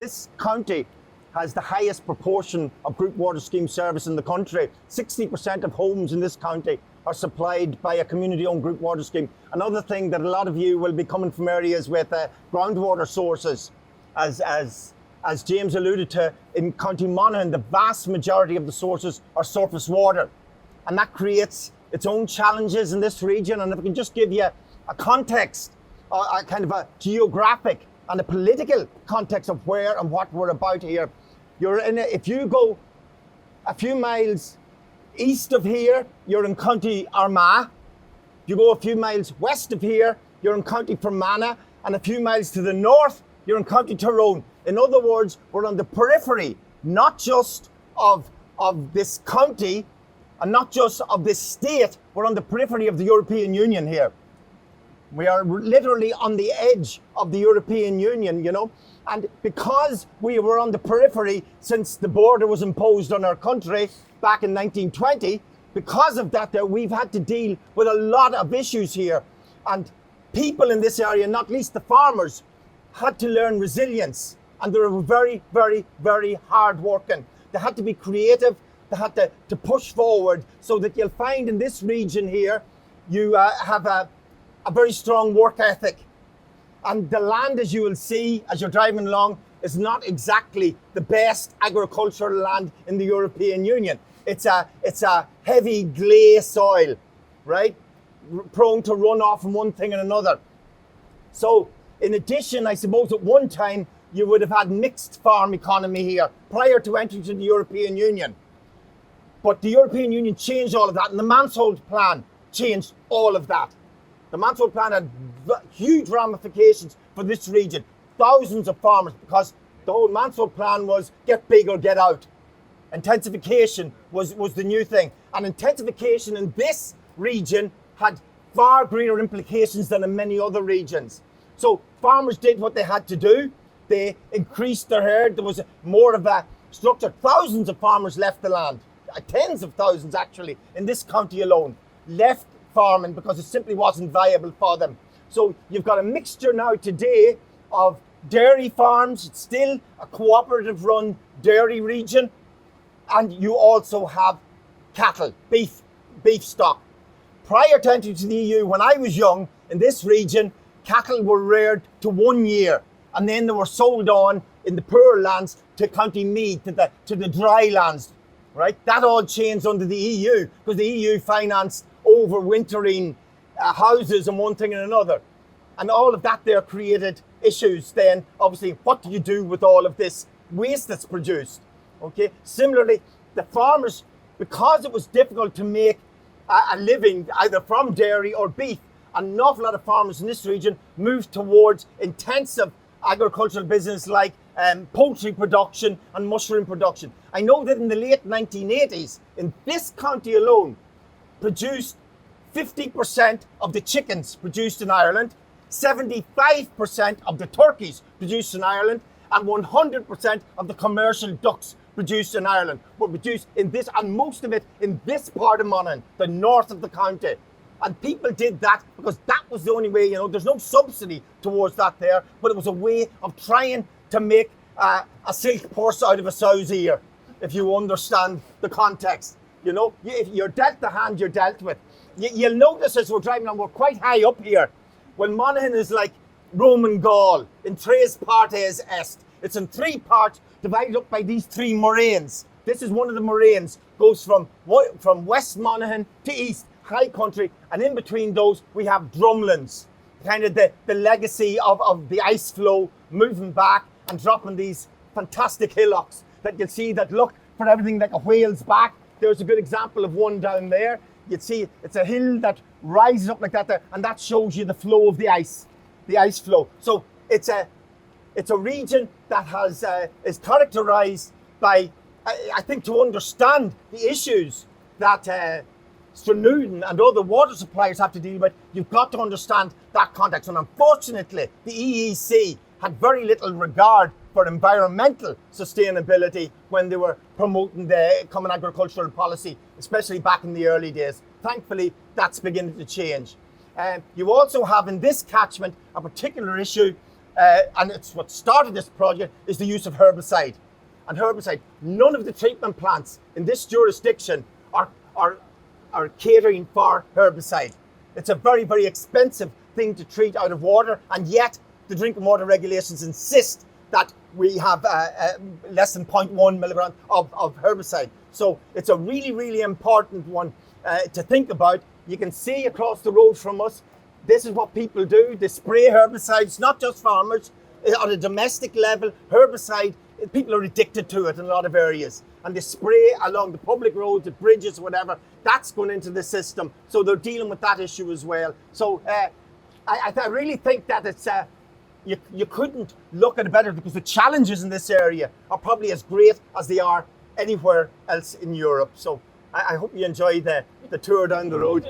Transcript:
This county has the highest proportion of group water scheme service in the country. 60% of homes in this county are supplied by a community-owned group water scheme. Another thing that a lot of you will be coming from areas with groundwater sources, as James alluded to, in County Monaghan, the vast majority of the sources are surface water. And that creates its own challenges in this region. And if I can just give you a context, a kind of a geographic and a political context of where and what we're about here. If you go a few miles east of here, you're in County Armagh. You go a few miles west of here, you're in County Fermanagh, and a few miles to the north, you're in County Tyrone. In other words, we're on the periphery, not just of this county and not just of this state, we're on the periphery of the European Union here. We are literally on the edge of the European Union, you know. And because we were on the periphery since the border was imposed on our country back in 1920, because of that, we've had to deal with a lot of issues here. And people in this area, not least the farmers, had to learn resilience. And they were very, very, very hard working. They had to be creative. They had to push forward, so that you'll find in this region here, you have a very strong work ethic. And the land, as you will see as you're driving along, is not exactly the best agricultural land in the European Union. It's a heavy clay soil, right? Prone to run off from one thing and another. So in addition, I suppose at one time you would have had mixed farm economy here prior to entering to the European Union. But the European Union changed all of that, and the Mansholt Plan changed all of that. The Mansholt Plan had huge ramifications for this region. Thousands of farmers, because the whole Mansholt Plan was get big or get out. Intensification was the new thing. And intensification in this region had far greater implications than in many other regions. So farmers did what they had to do. They increased their herd. There was more of a structure. Thousands of farmers left the land. Tens of thousands actually in this county alone left farming because it simply wasn't viable for them. So you've got a mixture now today of dairy farms. It's still a cooperative run dairy region, and you also have cattle, beef stock. Prior to entering to the EU, when I was young, in this region, cattle were reared to 1 year, and then they were sold on in the poorer lands to County Meath, to the dry lands, right? That all changed under the EU because the EU financed overwintering houses and one thing and another. And all of that there created issues then. Obviously, what do you do with all of this waste that's produced? Okay. Similarly, the farmers, because it was difficult to make a living either from dairy or beef, an awful lot of farmers in this region moved towards intensive agricultural business like poultry production and mushroom production. I know that in the late 1980s, in this county alone, produced 50% of the chickens produced in Ireland, 75% of the turkeys produced in Ireland, and 100% of the commercial ducks produced in Ireland were produced in this, and most of it in this part of Monaghan, the north of the county. And people did that because that was the only way, you know, there's no subsidy towards that there, but it was a way of trying to make a silk purse out of a sow's ear, if you understand the context. You know, if you're dealt the hand you're dealt with. You'll notice as we're driving on, we're quite high up here. Well, Monaghan is like Roman Gaul, in tres partes est. It's in three parts divided up by these three moraines. This is one of the moraines, goes from West Monaghan to East, high country, and in between those we have drumlins, kind of the legacy of the ice flow moving back and dropping these fantastic hillocks that you'll see that look for everything like a whale's back. There's a good example of one down there. You'd see it's a hill that rises up like that there, and that shows you the flow of the ice flow. So it's a region that is characterized by, I think, to understand the issues that Stranooden and other water suppliers have to deal with, you've got to understand that context. And unfortunately, the EEC had very little regard for environmental sustainability when they were promoting the Common Agricultural Policy, especially back in the early days. Thankfully, that's beginning to change. You also have in this catchment a particular issue and it's what started this project, is the use of herbicide. And herbicide, none of the treatment plants in this jurisdiction are catering for herbicide. It's a very, very expensive thing to treat out of water, and yet the drinking water regulations insist that we have less than 0.1 milligram of herbicide. So it's a really, really important one to think about. You can see across the road from us, this is what people do. They spray herbicides, not just farmers. On a domestic level, herbicide, people are addicted to it in a lot of areas. And they spray along the public roads, the bridges, whatever. That's going into the system. So they're dealing with that issue as well. So I really think that it's you couldn't look at it better, because the challenges in this area are probably as great as they are anywhere else in Europe. So I hope you enjoy the tour down the road.